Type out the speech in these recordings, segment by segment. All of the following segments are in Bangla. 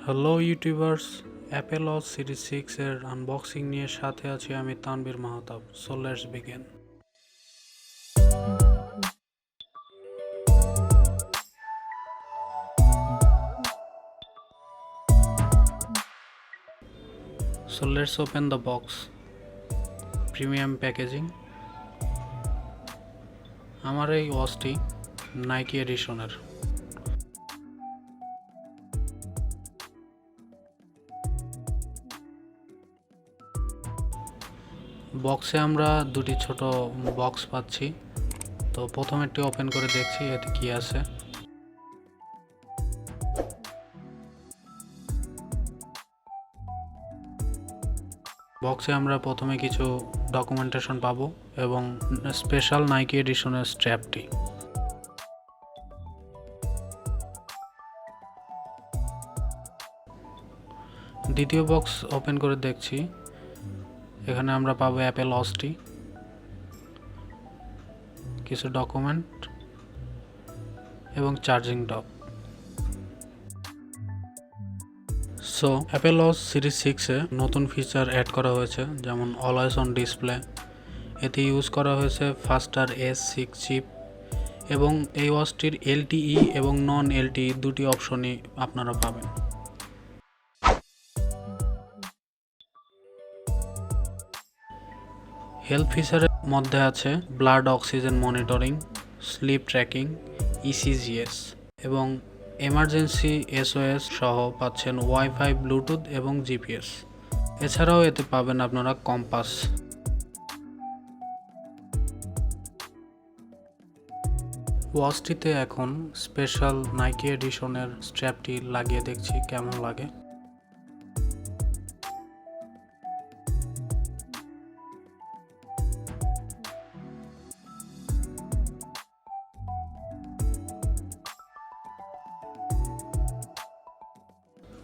Hello YouTubers, Apple watch series 6 এর আনবক্সিং নিয়ে সাথে আছি আমি Tanvir Mahtab. So let's begin. So let's open the box. Premium packaging. আমার এই ওয়াচটি নাইকি এডিশনের। বক্সে আমরা দুটি ছোট বক্স পাচ্ছি। তো প্রথমেরটি ওপেন করে দেখছি এতে কি আছে। বক্সে আমরা প্রথমে কিছু ডকুমেন্টেশন পাবো এবং স্পেশাল নাইকি এডিশনের স্ট্র্যাপটি। দ্বিতীয় বক্স ওপেন করে দেখছি, এখানে আমরা পাবো অ্যাপেল ওয়াচটি, কিছু ডকুমেন্ট এবং charging dock. So Apple watch series 6-এ নতুন ফিচার অ্যাড করা হয়েছে, যেমন অলওয়েজ অন ডিসপ্লে। এতে ইউজ করা হয়েছে ফাস্টার S6 চিপ এবং এই ওয়াচটির LTE এবং নন LTE দুটি অপশনই আপনারা পাবেন। হেলথ ফিচারের মধ্যে আছে blood oxygen monitoring, sleep tracking, ECGS এবং এমার্জেন্সি SOS সহ পাচ্ছেন ওয়াইফাই, ব্লুটুথ এবং GPS। এছাড়াও এতে পাবেন আপনারা কম্পাস। ওয়াচটিতে এখন স্পেশাল নাইকি এডিশনের স্ট্র্যাপটি লাগিয়ে দেখছি কেমন লাগে।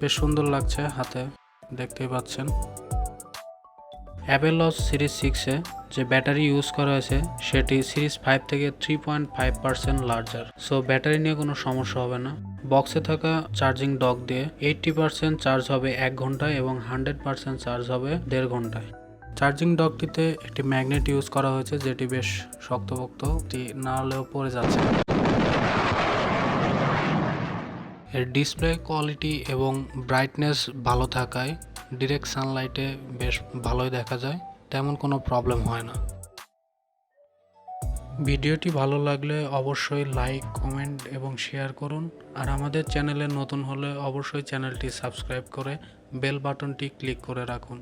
বেশ সুন্দর লাগছে হাতে, দেখতেই পাচ্ছেন। অ্যাপেল ওয়াচ সিরিজ 6-এ যে ব্যাটারি ইউজ করা হয়েছে সেটি সিরিজ 5 থেকে 3.5% লার্জার। সো ব্যাটারি নিয়ে কোনো সমস্যা হবে না। বক্সে থাকা চার্জিং ডক দিয়ে 80% চার্জ হবে 1 ঘন্টায় এবং 100% চার্জ হবে 1.5 ঘন্টায়। চার্জিং ডকটিতে একটি ম্যাগনেট ইউজ করা হয়েছে, যেটি বেশ শক্তপোক্ত, না হলেও পড়ে যাচ্ছে। এর ডিসপ্লে কোয়ালিটি এবং ব্রাইটনেস ভালো থাকায় ডিরেক্ট সানলাইটে বেশ ভালোই দেখা যায়, তেমন কোনো প্রবলেম হয় না। ভিডিওটি ভালো লাগলে অবশ্যই লাইক, কমেন্ট এবং শেয়ার করুন। আর আমাদের চ্যানেলে নতুন হলে অবশ্যই চ্যানেলটি সাবস্ক্রাইব করে বেল বাটনটি ক্লিক করে রাখুন।